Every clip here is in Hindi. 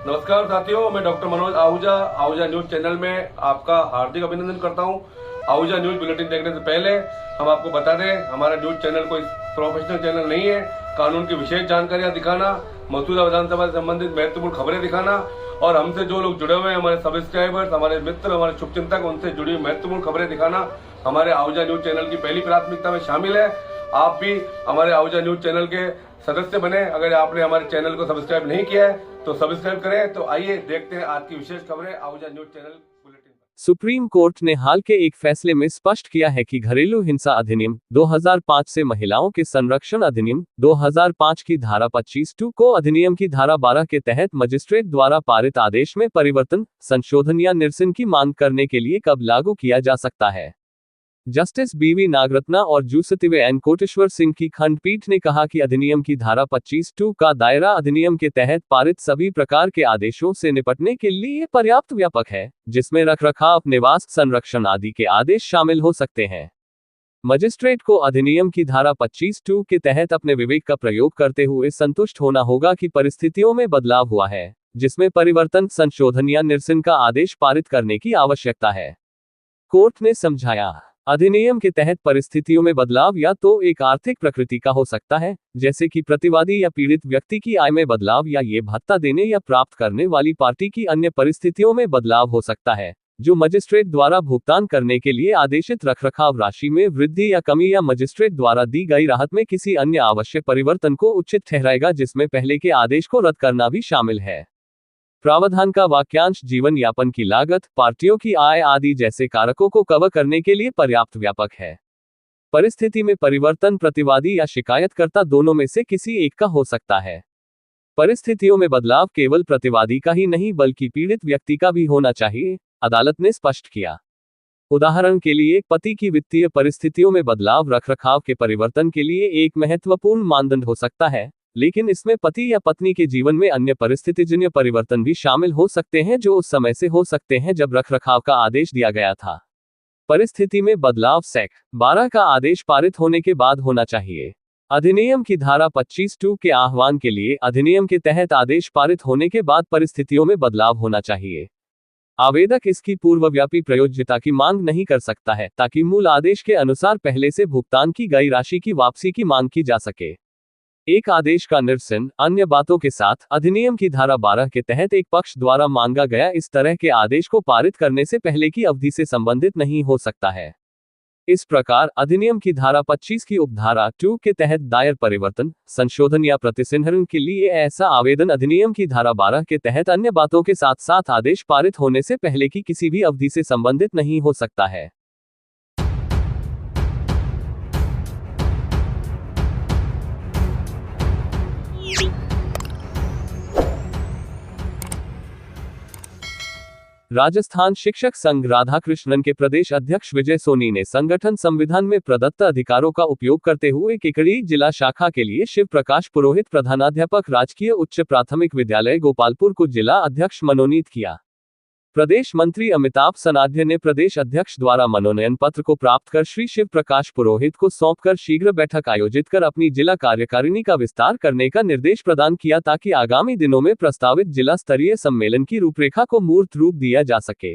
नमस्कार साथियों, मैं doctor Manoj Ahuja Ahuja news channel में आपका हार्दिक अभिनंदन करता हूं। आहूजा न्यूज बुलेटिन देखने से पहले हम आपको बता दें, हमारा न्यूज चैनल कोई प्रोफेशनल चैनल नहीं है। कानून की विशेष जानकारियां दिखाना, मौजूदा विधानसभा से संबंधित महत्वपूर्ण खबरें दिखाना और हमसे जो लोग जुड़े हुए हैं, हमारे सब्सक्राइबर्स, हमारे मित्र, हमारे शुभचिंतक, उनसे जुड़ी हुई महत्वपूर्ण खबरें दिखाना हमारे आहूजा न्यूज चैनल की पहली प्राथमिकता में शामिल है। आप भी हमारे आहूजा न्यूज चैनल के सदस्य बने। अगर आपने हमारे चैनल को सब्सक्राइब नहीं किया है तो सब्सक्राइब करें। तो आइए देखते हैं आज की विशेष खबरें Ahuja news channel bulletin. Supreme court ने हाल के एक फैसले में स्पष्ट किया है कि घरेलू हिंसा अधिनियम 2005 से महिलाओं के संरक्षण अधिनियम 2005 की धारा 25(2) को अधिनियम की धारा 12 के तहत मजिस्ट्रेट द्वारा पारित आदेश में परिवर्तन, संशोधन या निरसन की मांग करने के लिए कब लागू किया जा सकता है। जस्टिस बीवी नागरत्ना और जूसतिवे एन कोटेश्वर सिंह की खंडपीठ ने कहा कि अधिनियम की धारा 25(2) का दायरा अधिनियम के तहत पारित सभी प्रकार के आदेशों से निपटने के लिए पर्याप्त व्यापक है, जिसमें रखरखाव, निवास, संरक्षण आदि के आदेश शामिल हो सकते हैं। मजिस्ट्रेट को अधिनियम की धारा 25(2) के तहत अपने विवेक का प्रयोग करते हुए संतुष्ट होना होगा कि परिस्थितियों में बदलाव हुआ है, जिसमें परिवर्तन, संशोधन या निरसन का आदेश पारित करने की आवश्यकता है। कोर्ट ने समझाया, अधिनियम के तहत परिस्थितियों में बदलाव या तो एक आर्थिक प्रकृति का हो सकता है, जैसे कि प्रतिवादी या पीड़ित व्यक्ति की आय में बदलाव, या ये भत्ता देने या प्राप्त करने वाली पार्टी की अन्य परिस्थितियों में बदलाव हो सकता है, जो मजिस्ट्रेट द्वारा भुगतान करने के लिए आदेशित रखरखाव राशि में वृद्धि या कमी या मजिस्ट्रेट द्वारा दी गई राहत में किसी अन्य आवश्यक परिवर्तन को उचित ठहराएगा, जिसमें पहले के आदेश को रद्द करना भी शामिल है। प्रावधान का वाक्यांश जीवन यापन की लागत, पार्टियों की आय आदि जैसे कारकों को कवर करने के लिए पर्याप्त व्यापक है। परिस्थिति में परिवर्तन प्रतिवादी या शिकायतकर्ता दोनों में से किसी एक का हो सकता है। परिस्थितियों में बदलाव केवल प्रतिवादी का ही नहीं बल्कि पीड़ित व्यक्ति का भी होना चाहिए, अदालत ने स्पष्ट किया। उदाहरण के लिए, पति की वित्तीय परिस्थितियों में बदलाव रखरखाव के परिवर्तन के लिए एक महत्वपूर्ण मानदंड हो सकता है, लेकिन इसमें पति या पत्नी के जीवन में अन्य परिस्थितिजन्य परिवर्तन भी शामिल हो सकते हैं, जो उस समय से हो सकते हैं जब रखरखाव का आदेश दिया गया था। परिस्थिति में बदलाव सेक 12 का आदेश पारित होने के बाद होना चाहिए। अधिनियम की धारा 25(2) के आह्वान के लिए अधिनियम के तहत आदेश पारित होने के बाद परिस्थितियों में बदलाव होना चाहिए। आवेदक इसकी पूर्वव्यापी प्रयोज्यता की मांग नहीं कर सकता है, ताकि मूल आदेश के अनुसार पहले से भुगतान की गई राशि की वापसी की मांग की जा सके। एक आदेश का निरसन, अन्य बातों के साथ, अधिनियम की धारा 12 के तहत एक पक्ष द्वारा मांगा गया इस तरह के आदेश को पारित करने से पहले की अवधि से संबंधित नहीं हो सकता है। इस प्रकार, अधिनियम की धारा 25 की उपधारा 2 के तहत दायर परिवर्तन, संशोधन या प्रतिसंहरण के लिए ऐसा आवेदन अधिनियम की धारा 12 के तहत अन्य बातों के साथ साथ आदेश पारित होने से पहले की किसी भी अवधि से संबंधित नहीं हो सकता है। राजस्थान शिक्षक संघ राधाकृष्णन के प्रदेश अध्यक्ष विजय सोनी ने संगठन संविधान में प्रदत्त अधिकारों का उपयोग करते हुए केकड़ी जिला शाखा के लिए शिव प्रकाश पुरोहित, प्रधानाध्यापक, राजकीय उच्च प्राथमिक विद्यालय गोपालपुर को जिला अध्यक्ष मनोनीत किया। प्रदेश मंत्री अमिताभ सनाध्य ने प्रदेश अध्यक्ष द्वारा मनोनयन पत्र को प्राप्त कर श्री शिव प्रकाश पुरोहित को सौंपकर शीघ्र बैठक आयोजित कर अपनी जिला कार्यकारिणी का विस्तार करने का निर्देश प्रदान किया, ताकि आगामी दिनों में प्रस्तावित जिला स्तरीय सम्मेलन की रूपरेखा को मूर्त रूप दिया जा सके।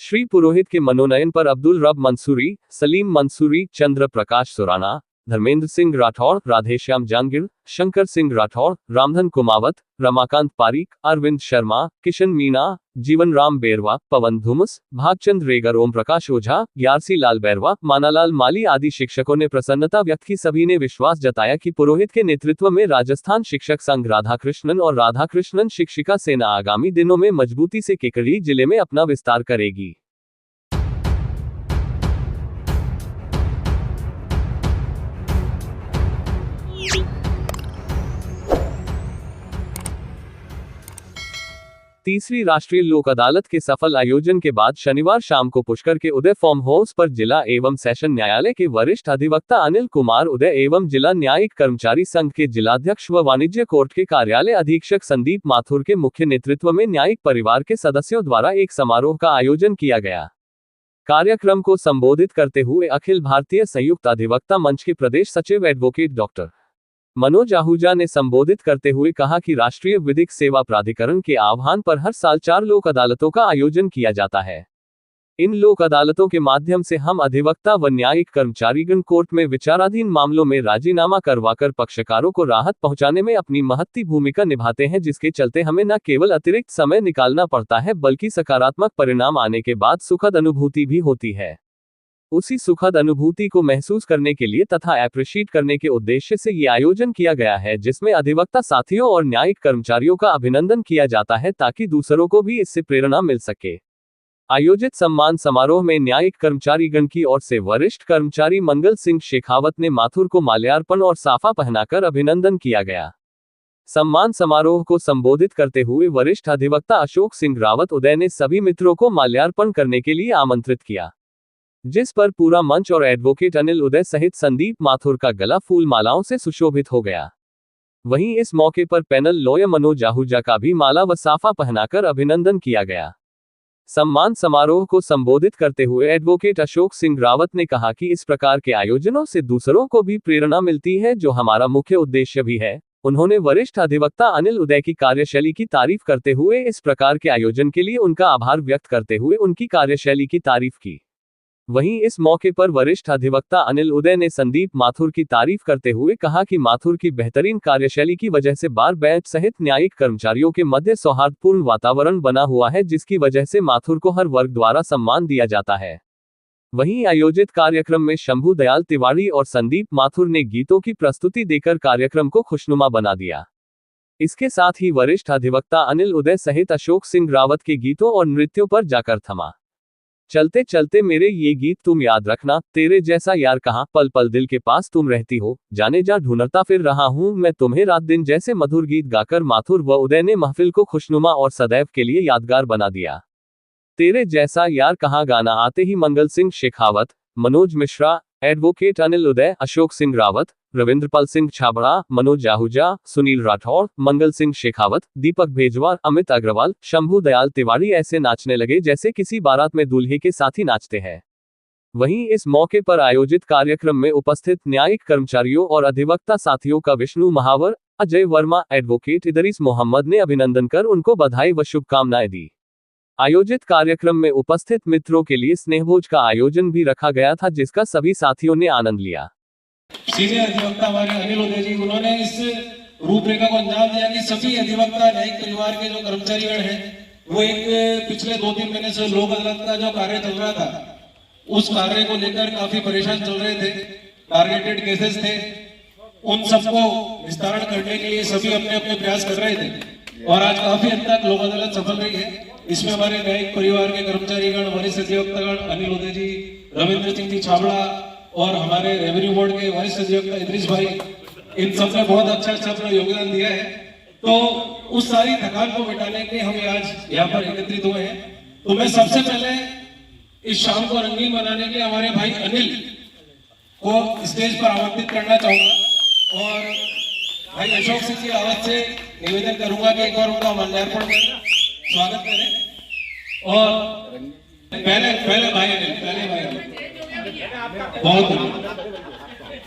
श्री पुरोहित के मनोनयन पर अब्दुल रब मंसूरी, सलीम मंसूरी, चंद्र प्रकाश सुराना, धर्मेंद्र सिंह राठौड़, राधेश्याम जांगिड़, शंकर सिंह राठौड़, रामधन कुमावत, रमाकांत पारीक, अरविंद शर्मा, किशन मीणा, जीवन राम बेरवा, पवन धुमस, भागचंद रेगर, ओम प्रकाश ओझा, ग्यारसी लाल बैरवा, मानालाल माली आदि शिक्षकों ने प्रसन्नता व्यक्त की। सभी ने विश्वास जताया कि पुरोहित के नेतृत्व में राजस्थान शिक्षक संघ राधाकृष्णन और राधाकृष्णन शिक्षिका सेना आगामी दिनों में मजबूती से केकड़ी जिले में अपना विस्तार करेगी। तीसरी राष्ट्रीय लोक अदालत के सफल आयोजन के बाद शनिवार शाम को पुष्कर के उदय फार्म हाउस पर जिला एवं सेशन न्यायालय के वरिष्ठ अधिवक्ता अनिल कुमार उदय एवं जिला न्यायिक कर्मचारी संघ के जिलाध्यक्ष व वाणिज्य कोर्ट के कार्यालय अधीक्षक संदीप माथुर के मुख्य नेतृत्व में न्यायिक परिवार के सदस्यों द्वारा एक समारोह का आयोजन किया गया। कार्यक्रम को संबोधित करते हुए अखिल भारतीय संयुक्त अधिवक्ता मंच के प्रदेश सचिव एडवोकेट डॉक्टर मनोज आहूजा ने संबोधित करते हुए कहा कि राष्ट्रीय विधिक सेवा प्राधिकरण के आह्वान पर हर साल 4 लोक अदालतों का आयोजन किया जाता है। इन लोक अदालतों के माध्यम से हम अधिवक्ता व न्यायिक कर्मचारीगण कोर्ट में विचाराधीन मामलों में राजीनामा करवाकर पक्षकारों को राहत पहुंचाने में अपनी महत्ती भूमिका निभाते हैं, जिसके चलते हमें न केवल अतिरिक्त समय निकालना पड़ता है बल्कि सकारात्मक परिणाम आने के बाद सुखद अनुभूति भी होती है। उसी सुखद अनुभूति को महसूस करने के लिए तथा एप्रिशिएट करने के उद्देश्य से ये आयोजन किया गया है, जिसमें अधिवक्ता साथियों और न्यायिक कर्मचारियों का अभिनंदन किया जाता है ताकि दूसरों को भी इससे प्रेरणा मिल सके। आयोजित सम्मान समारोह में न्यायिक कर्मचारीगण की ओर से वरिष्ठ कर्मचारी मंगल सिंह शेखावत ने माथुर को माल्यार्पण और साफा पहनाकर अभिनंदन किया गया। सम्मान समारोह को संबोधित करते हुए वरिष्ठ अधिवक्ता अशोक सिंह रावत उदय ने सभी मित्रों को माल्यार्पण करने के लिए आमंत्रित किया, जिस पर पूरा मंच और एडवोकेट अनिल उदय सहित संदीप माथुर का गला फूल मालाओं से सुशोभित हो गया। वहीं इस मौके पर पैनल लॉयर मनोज आहूजा का भी माला व साफा पहनाकर अभिनंदन किया गया। सम्मान समारोह को संबोधित करते हुए एडवोकेट अशोक सिंह रावत ने कहा कि इस प्रकार के आयोजनों से दूसरों को भी प्रेरणा मिलती है, जो हमारा मुख्य उद्देश्य भी है। उन्होंने वरिष्ठ अधिवक्ता अनिल उदय की कार्यशैली की तारीफ करते हुए इस प्रकार के आयोजन के लिए उनका आभार व्यक्त करते हुए उनकी कार्यशैली की तारीफ की। वहीं इस मौके पर वरिष्ठ अधिवक्ता अनिल उदय ने संदीप माथुर की तारीफ करते हुए कहा कि माथुर की बेहतरीन कार्यशैली की वजह से बार बेंच सहित न्यायिक कर्मचारियों के मध्य सौहार्दपूर्ण वातावरण बना हुआ है, जिसकी वजह से माथुर को हर वर्ग द्वारा सम्मान दिया जाता है। वहीं आयोजित कार्यक्रम में शंभू दयाल तिवारी और संदीप माथुर ने गीतों की प्रस्तुति देकर कार्यक्रम को खुशनुमा बना दिया। इसके साथ ही वरिष्ठ अधिवक्ता अनिल उदय सहित अशोक सिंह रावत के गीतों और नृत्यों पर जाकर थमा। चलते चलते मेरे ये गीत तुम याद रखना, तेरे जैसा यार कहाँ, पल पल दिल के पास तुम रहती हो, जाने जा ढूंढता फिर रहा हूँ मैं तुम्हें रात दिन जैसे मधुर गीत गाकर माथुर व उदय ने महफिल को खुशनुमा और सदैव के लिए यादगार बना दिया। तेरे जैसा यार कहाँ गाना आते ही मंगल सिंह शेखावत, मनोज मिश्रा, एडवोकेट अनिल उदय, अशोक सिंह रावत, रविंद्रपाल सिंह छाबड़ा, मनोज आहूजा, सुनील राठौड़, मंगल सिंह शेखावत, दीपक भेजवार, अमित अग्रवाल, शंभू दयाल तिवारी ऐसे नाचने लगे जैसे किसी बारात में दूल्हे के साथी नाचते हैं। वहीं इस मौके पर आयोजित कार्यक्रम में उपस्थित न्यायिक कर्मचारियों और अधिवक्ता साथियों का विष्णु महावर, अजय वर्मा, एडवोकेट इदरीस मोहम्मद ने अभिनंदन कर उनको बधाई व शुभकामनाएं दी। आयोजित कार्यक्रम में उपस्थित मित्रों के लिए स्नेहभोज का आयोजन भी रखा गया था, जिसका सभी साथियों ने आनंद लिया। सीनियर अधिवक्ता हमारे अनिल उदय जी, उन्होंने इस रूपरेखा को अंजाम दिया कि सभी अधिवक्ता न्यायिक परिवार के जो कर्मचारीगण हैं वो एक पिछले 2-3 महीने से लोक अदालत का जो कार्य चल रहा था उस कार्य को लेकर काफी परेशान चल रहे थे। टारगेटेड केसेस थे, उन सबको विस्तारण करने के लिए सभी अपने अपने प्रयास कर रहे थे और आज काफी हद तक लोक अदालत सफल रही है। इसमें हमारे न्यायिक परिवार के कर्मचारीगण, वरिष्ठ अधिवक्तागण अनिल उदय जी, रविंद्र सिंह जी छाबड़ा और हमारे रेवेन्यू बोर्ड के वरिष्ठ अधिवक्ता इदरीस भाई, इन सब ने बहुत अच्छा अपना योगदान दिया है। तो उस सारी थकान को मिटाने के लिए हम आज यहाँ पर एकत्रित हुए हैं। तो मैं सबसे पहले इस शाम को रंगीन बनाने के लिए हमारे भाई अनिल को स्टेज पर आमंत्रित करना चाहूंगा और भाई अशोक सिंह जी रावत से निवेदन करूंगा कि एक बार उनका माल्यार्पण कर स्वागत करें। और पहले भाई अनिल बहुत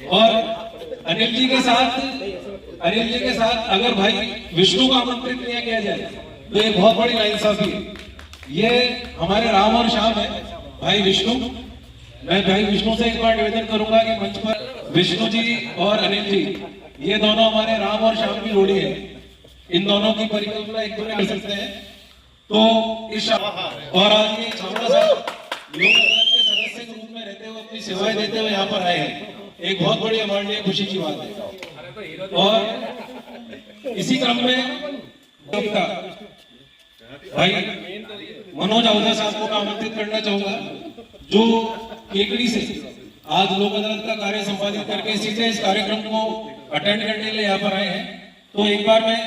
और अनिल जी के साथ अगर भाई विष्णु को आमंत्रित नहीं किया जाए तो एक बहुत बड़ी नाइंसाफी है। ये हमारे राम और श्याम है, भाई विष्णु। मैं भाई विष्णु से एक बार निवेदन करूंगा कि मंच पर विष्णु जी और अनिल जी, ये दोनों हमारे राम और श्याम की जोड़ी है। इन दोनों की परिकल्पना एक दूसरे कर सकते हैं। तो इस और आज ये छाबड़ा साहब लोक अदालत के सदस्य के रूप में रहते हुए अपनी सेवाएं देते हुए यहाँ पर आए हैं, एक बहुत बड़ी हमारे लिए खुशी की बात है। और इसी क्रम में भाई मनोज आहूजा साहब को आमंत्रित करना चाहूंगा, जो केकड़ी से आज लोक अदालत का कार्य संपादित करके सीधे इस कार्यक्रम को अटेंड करने के लिए यहाँ पर आए हैं। तो एक बार मैं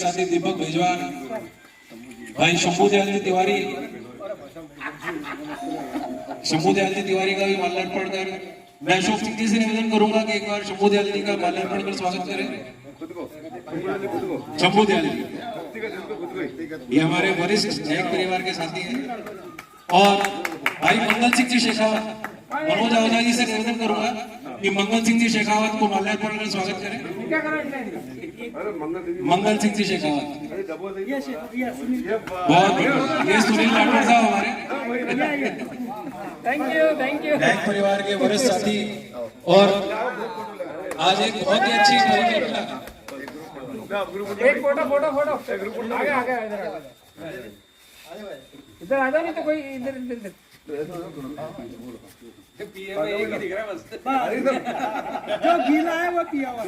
साथी दीपक भेजवान, भाई शंभू दयाल तिवारी, शंभू दयाल तिवारी का भी माल्यार्पण कर मैं अशोक सिंह जी से निवेदन करूंगा कि एक बार शंभू दयाल जी का माल्यार्पण कर स्वागत करें। शंभू दयाल जी ये हमारे वरिष्ठ नायक परिवार के साथी हैं। और भाई मंगल सिंह जी शेखावत, मनोज आहूजा जी से निवेदन करूंगा कि मंगल सिंह जी शेखावत को माल्यार्पण कर स्वागत करें। मंगल सिंह जी शेखावत बहुत ये सुनील राठौर साहब हमारे थैंक यू नायक परिवार के वरिष्ठ साथी। और आज एक बहुत ही अच्छी परिकल्पना, एक फोटो आगे इधर आ जाओ, नहीं तो कोई इधर जो गीला है वो पिया हुआ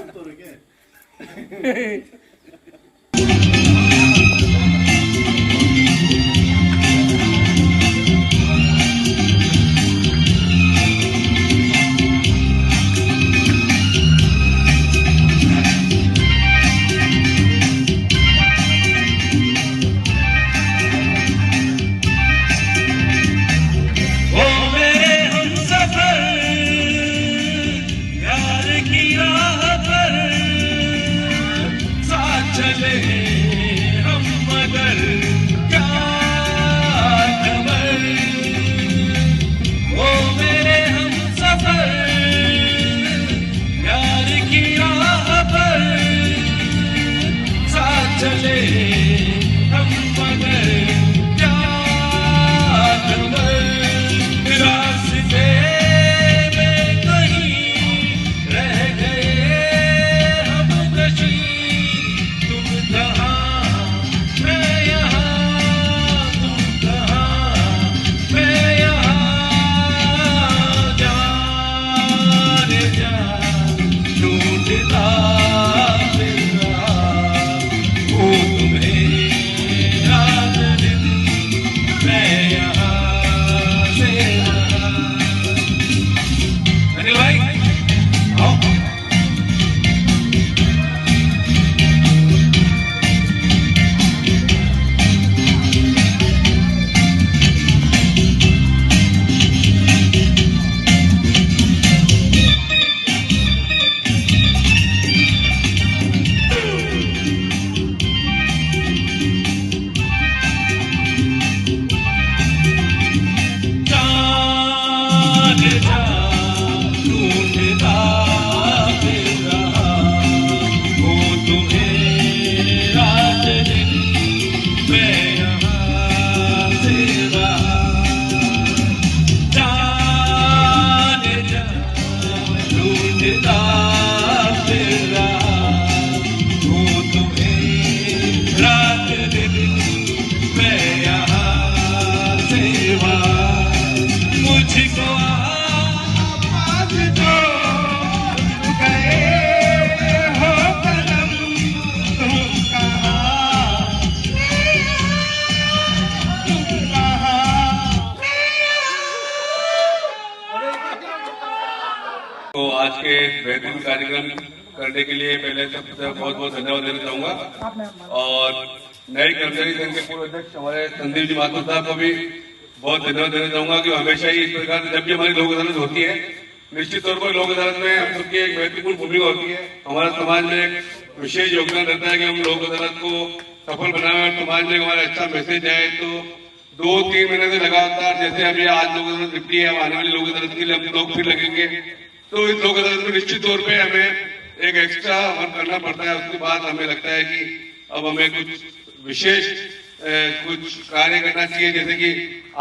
तो आज के बेहतरीन कार्यक्रम करने के लिए पहले सबसे बहुत बहुत धन्यवाद देना चाहूंगा। और नए कर्मचारी संघ के पूर्व अध्यक्ष हमारे संदीप जी माथुर साहब को भी बहुत धन्यवाद देना चाहूंगा कि हमेशा ही इस प्रकार जब भी हमारी लोक अदालत होती है, निश्चित तौर पर लोक अदालत में हम सबकी एक महत्वपूर्ण भूमिका होती है। हमारा समाज में एक विशेष योगदान रहता है कि हम लोक अदालत को सफल बनाए और समाज में हमारा अच्छा मैसेज आए। तो 2-3 महीने से लगातार, जैसे अभी आज लोक अदालत निपटी है, आने वाली लोक अदालत के लिए हम लोग फिर लगेंगे। तो इस लोक अदालत में निश्चित तौर पे हमें एक एक्स्ट्रा वर्क करना पड़ता है। उसके बाद हमें लगता है कि अब हमें कुछ विशेष कुछ कार्य करना चाहिए। जैसे कि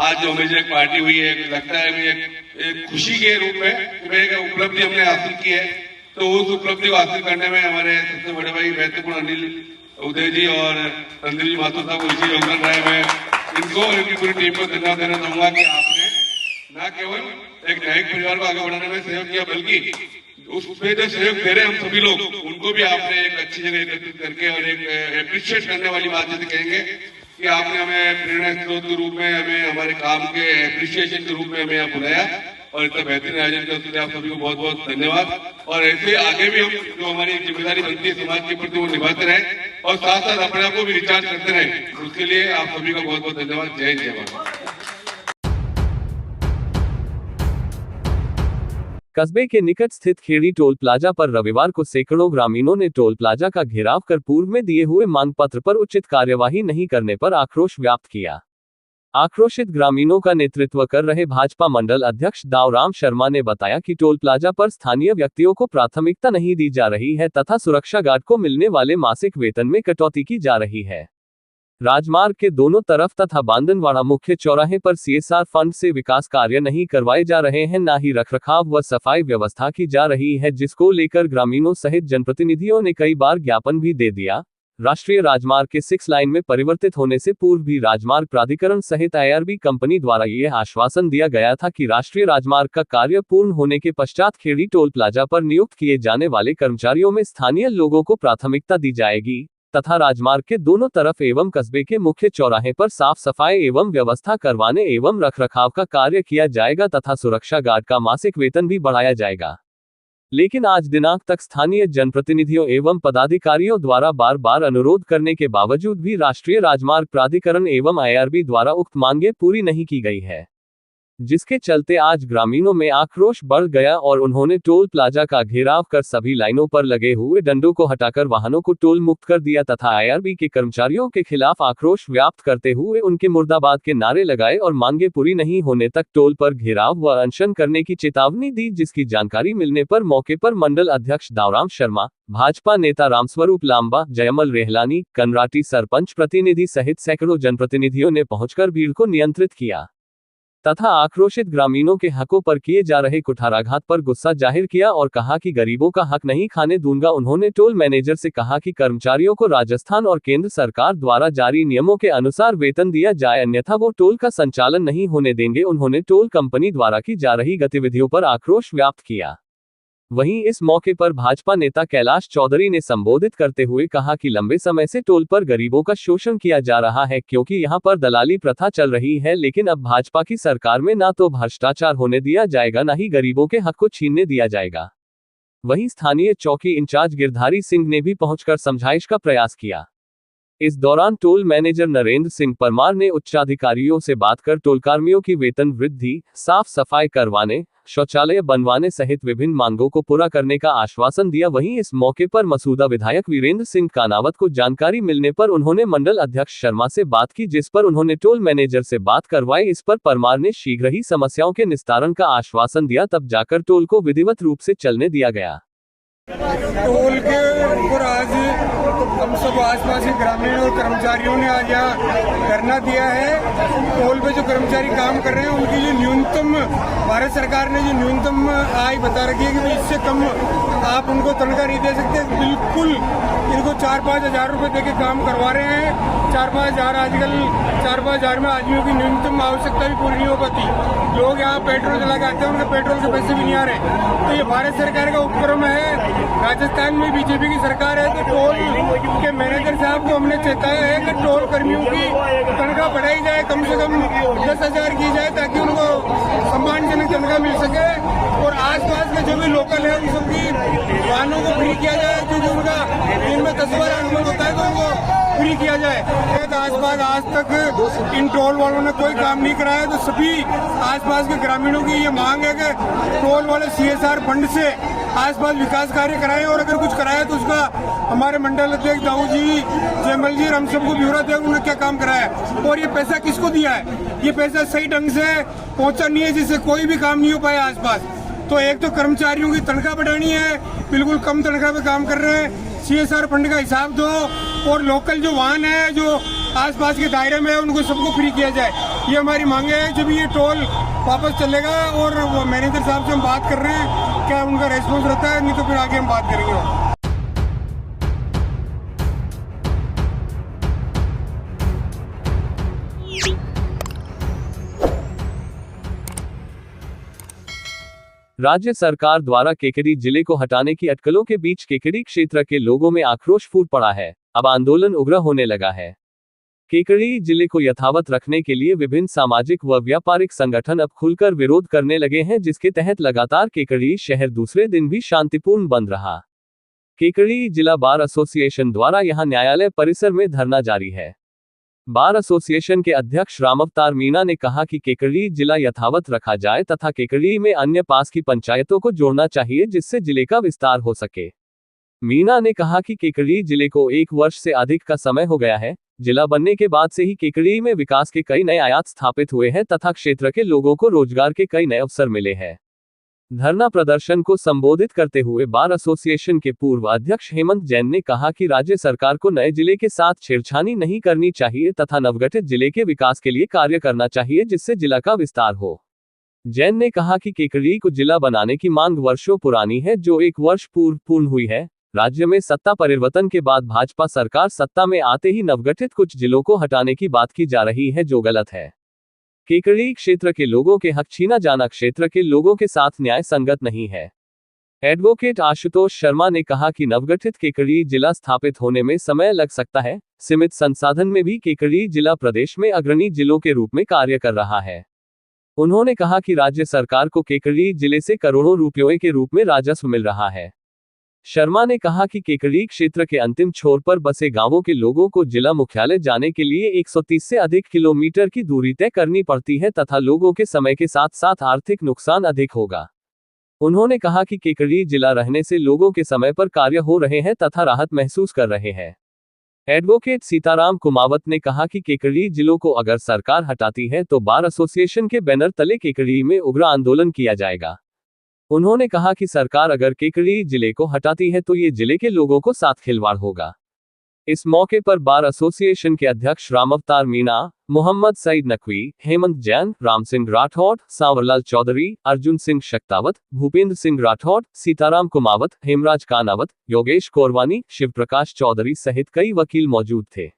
आज जो हमें एक पार्टी हुई है, लगता है एक खुशी के रूप में एक उपलब्धि हमने हासिल की है। तो उस उपलब्धि को हासिल करने में हमारे सबसे बड़े भाई महत्वपूर्ण अनिल उदय जी और संदीप जी माथुर साहब को इसी योगदान रहा है। मैं इनको और इनकी पूरी टीम को धन्यवाद देना चाहूंगा कि आपने न केवल एक न्यायिक परिवार को आगे बढ़ाने में सहयोग किया, बल्कि उसमें जो सहयोग दे रहे हम सभी लोग, उनको भी आपने एक अच्छी जगह एकत्रित करके और एक अप्रिशिएट करने वाली बात जैसे कहेंगे कि आपने हमें प्रेरणा स्रोत के रूप में, हमें हमारे काम के अप्रिशिएशन के रूप में हमें यहाँ बुलाया और इतना बेहतरीन आयोजन किया। उसके लिए आप सभी को बहुत बहुत धन्यवाद। और ऐसे आगे भी हम जो हमारी जिम्मेदारी बनती है समाज के प्रति वो निभाते रहे। और साथ साथ अपने आप को भी रिचार्ज करते रहें। उसके लिए आप सभी का बहुत बहुत धन्यवाद। जय हिंद, जय भारत। कस्बे के निकट स्थित खेड़ी टोल प्लाजा पर रविवार को सैकड़ों ग्रामीणों ने टोल प्लाजा का घेराव कर पूर्व में दिए हुए मांग पत्र पर उचित कार्यवाही नहीं करने पर आक्रोश व्यक्त किया। आक्रोशित ग्रामीणों का नेतृत्व कर रहे भाजपा मंडल अध्यक्ष दावराम शर्मा ने बताया कि टोल प्लाजा पर स्थानीय व्यक्तियों को प्राथमिकता नहीं दी जा रही है तथा सुरक्षा गार्ड को मिलने वाले मासिक वेतन में कटौती की जा रही है। राजमार्ग के दोनों तरफ तथा बांदनवाड़ा मुख्य चौराहे पर CSR फंड से विकास कार्य नहीं करवाए जा रहे हैं, न ही रखरखाव व सफाई व्यवस्था की जा रही है, जिसको लेकर ग्रामीणों सहित जनप्रतिनिधियों ने कई बार ज्ञापन भी दे दिया। राष्ट्रीय राजमार्ग के 6 लाइन में परिवर्तित होने से पूर्व भी राजमार्ग प्राधिकरण सहित IRB कंपनी द्वारा यह आश्वासन दिया गया था कि राष्ट्रीय राजमार्ग का कार्य पूर्ण होने के पश्चात खेड़ी टोल प्लाजा पर नियुक्त किए जाने वाले कर्मचारियों में स्थानीय लोगों को प्राथमिकता दी जाएगी तथा राजमार्ग के दोनों तरफ एवं कस्बे के मुख्य चौराहे पर साफ सफाई एवं व्यवस्था करवाने एवं रखरखाव का कार्य किया जाएगा तथा सुरक्षा गार्ड का मासिक वेतन भी बढ़ाया जाएगा। लेकिन आज दिनांक तक स्थानीय जनप्रतिनिधियों एवं पदाधिकारियों द्वारा बार बार अनुरोध करने के बावजूद भी राष्ट्रीय राजमार्ग प्राधिकरण एवं IRB द्वारा उक्त मांगे पूरी नहीं की गई है, जिसके चलते आज ग्रामीणों में आक्रोश बढ़ गया और उन्होंने टोल प्लाजा का घेराव कर सभी लाइनों पर लगे हुए डंडों को हटाकर वाहनों को टोल मुक्त कर दिया तथा IRB के कर्मचारियों के खिलाफ आक्रोश व्याप्त करते हुए उनके मुर्दाबाद के नारे लगाए और मांगे पूरी नहीं होने तक टोल पर घेराव व अनशन करने की चेतावनी दी, जिसकी जानकारी मिलने पर मौके पर मंडल अध्यक्ष दावराम शर्मा, भाजपा नेता रामस्वरूप लांबा, जयमल रेहलानी, कनराटी सरपंच प्रतिनिधि सहित सैकड़ों जनप्रतिनिधियों ने पहुंचकर भीड़ को नियंत्रित किया तथा आक्रोशित ग्रामीणों के हकों पर किए जा रहे कुठाराघात पर गुस्सा जाहिर किया और कहा कि गरीबों का हक नहीं खाने दूंगा। उन्होंने टोल मैनेजर से कहा कि कर्मचारियों को राजस्थान और केंद्र सरकार द्वारा जारी नियमों के अनुसार वेतन दिया जाए, अन्यथा वो टोल का संचालन नहीं होने देंगे। उन्होंने टोल कंपनी द्वारा की जा रही गतिविधियों पर आक्रोश व्यक्त किया। वहीं इस मौके पर भाजपा नेता कैलाश चौधरी ने संबोधित करते हुए कहा कि लंबे समय से टोल पर गरीबों का शोषण किया जा रहा है, क्योंकि यहां पर दलाली प्रथा चल रही है, लेकिन अब भाजपा की सरकार में ना तो भ्रष्टाचार होने दिया जाएगा, ना ही गरीबों के हक को छीनने दिया जाएगा। वहीं स्थानीय चौकी इंचार्ज गिरधारी सिंह ने भी पहुंचकर समझाइश का प्रयास किया। इस दौरान टोल मैनेजर नरेंद्र सिंह परमार ने उच्चाधिकारियों से बात कर टोल कर्मियों की वेतन वृद्धि, साफ सफाई करवाने, शौचालय बनवाने सहित विभिन्न मांगों को पूरा करने का आश्वासन दिया। वहीं इस मौके पर मसूदा विधायक वीरेंद्र सिंह कानावत को जानकारी मिलने पर उन्होंने मंडल अध्यक्ष शर्मा से बात की, जिस पर उन्होंने टोल मैनेजर से बात करवाई। इस पर परमार ने शीघ्र ही समस्याओं के निस्तारण का आश्वासन दिया, तब जाकर टोल को विधिवत रूप से चलने दिया गया। टोल के ऊपर आज हम सब आसपास के ग्रामीण और कर्मचारियों ने आज यहाँ धरना दिया है। टोल पे जो कर्मचारी काम कर रहे हैं उनकी जो न्यूनतम, भारत सरकार ने जो न्यूनतम आय बता रखी है कि इससे कम आप उनको तनख्वाह नहीं दे सकते। बिल्कुल इनको 4-5 हज़ार रुपये दे के काम करवा रहे हैं। 4-5 हज़ार आजकल 4-5 हज़ार में आदमियों की न्यूनतम आवश्यकता भी पूरी नहीं हो पाती। लोग यहाँ पेट्रोल चला के आते हैं, उनके पेट्रोल के पैसे भी नहीं आ रहे। तो ये भारत सरकार का उपक्रम है। राजस्थान में बीजेपी की सरकार है, तो टोल के मैनेजर साहब को हमने चेताया है कि टोल कर्मियों की तनख्वाह बढ़ाई जाए, कम से कम 10 हज़ार की जाए, ताकि उनको सम्मानजनक तनख्वाह मिल सके। और आसपास के जो भी लोकल है उन सबकी वाहनों को फ्री किया जाए, क्योंकि उनका दिन में 10 बार आगमन होता है, तो उनको फ्री किया जाए। आसपास आज तक इन टोल वालों ने कोई काम नहीं कराया, तो सभी आसपास के ग्रामीणों की ये मांग है कि टोल वाले CSR फंड से आसपास विकास कार्य कराएं, और अगर कुछ कराया तो उसका हमारे मंडल अध्यक्ष दाऊ जी, जयमल जी, हम सबको ब्यौरा दें उन्होंने क्या काम कराया है और ये पैसा किसको दिया है। ये पैसा सही ढंग से पहुंचा नहीं है, जिससे कोई भी काम नहीं हो पाया आसपास। तो एक तो कर्मचारियों की तनख्वाह बढ़ानी है, बिल्कुल कम तनख्वाह पे काम कर रहे हैं। CSR फंड का हिसाब दो, और लोकल जो वाहन है जो आसपास के दायरे में है उनको सबको फ्री किया जाए। ये हमारी मांगे है। जब ये टोल वापस चलेगा, और वो मैनेजर साहब से हम बात कर रहे हैं, क्या उनका रेस्पॉन्स रहता है, नहीं तो फिर आगे हम बात करेंगे। राज्य सरकार द्वारा केकड़ी जिले को हटाने की अटकलों के बीच केकड़ी क्षेत्र के लोगों में आक्रोश फूट पड़ा है। अब आंदोलन उग्र होने लगा है। केकड़ी जिले को यथावत रखने के लिए विभिन्न सामाजिक व व्यापारिक संगठन अब खुलकर विरोध करने लगे हैं, जिसके तहत लगातार केकड़ी शहर दूसरे दिन भी शांतिपूर्ण बंद रहा। केकड़ी जिला बार एसोसिएशन द्वारा यहां न्यायालय परिसर में धरना जारी है। बार एसोसिएशन के अध्यक्ष रामअवतार मीणा ने कहा कि केकड़ी जिला यथावत रखा जाए तथा केकड़ी में अन्य पास की पंचायतों को जोड़ना चाहिए जिससे जिले का विस्तार हो सके। मीणा ने कहा कि केकड़ी जिले को 1 वर्ष से अधिक का समय हो गया है। जिला बनने के बाद से ही केकड़ी में विकास के कई नए आयात स्थापित हुए हैं तथा क्षेत्र के लोगों को रोजगार के कई नए अवसर मिले हैं। धरना प्रदर्शन को संबोधित करते हुए बार एसोसिएशन के पूर्व अध्यक्ष हेमंत जैन ने कहा कि राज्य सरकार को नए जिले के साथ छेड़छानी नहीं करनी चाहिए तथा नवगठित जिले के विकास के लिए कार्य करना चाहिए जिससे जिला का विस्तार हो। जैन ने कहा कि केकड़ी को जिला बनाने की मांग वर्षों पुरानी है जो 1 वर्ष पूर्व पूर्ण हुई है। राज्य में सत्ता परिवर्तन के बाद भाजपा सरकार सत्ता में आते ही नवगठित कुछ जिलों को हटाने की बात की जा रही है जो गलत है। केकड़ी क्षेत्र के लोगों के हक छीना जाना क्षेत्र के लोगों के साथ न्याय संगत नहीं है। एडवोकेट आशुतोष शर्मा ने कहा कि नवगठित केकड़ी जिला स्थापित होने में समय लग सकता है। सीमित संसाधन में भी केकड़ी जिला प्रदेश में अग्रणी जिलों के रूप में कार्य कर रहा है। उन्होंने कहा कि राज्य सरकार को केकड़ी जिले से करोड़ों रुपयों के रूप में राजस्व मिल रहा है। शर्मा ने कहा कि केकड़ी क्षेत्र के अंतिम छोर पर बसे गांवों के लोगों को जिला मुख्यालय जाने के लिए 130 से अधिक किलोमीटर की दूरी तय करनी पड़ती है तथा लोगों के समय के साथ साथ आर्थिक नुकसान अधिक होगा। उन्होंने कहा कि केकड़ी जिला रहने से लोगों के समय पर कार्य हो रहे हैं तथा राहत महसूस कर रहे हैं। एडवोकेट सीताराम कुमावत ने कहा कि केकड़ी जिलों को अगर सरकार हटाती है तो बार एसोसिएशन के बैनर तले केकड़ी में उग्र आंदोलन किया जाएगा। उन्होंने कहा कि सरकार अगर केकड़ी जिले को हटाती है तो ये जिले के लोगों को साथ खिलवाड़ होगा। इस मौके पर बार एसोसिएशन के अध्यक्ष रामअवतार मीणा, मोहम्मद सईद नकवी, हेमंत जैन, राम सिंह राठौड़, सांवरलाल चौधरी, अर्जुन सिंह शक्तावत, भूपेंद्र सिंह राठौड़, सीताराम कुमावत, हेमराज कानावत, योगेश कोरवानी, शिव प्रकाश चौधरी सहित कई वकील मौजूद थे।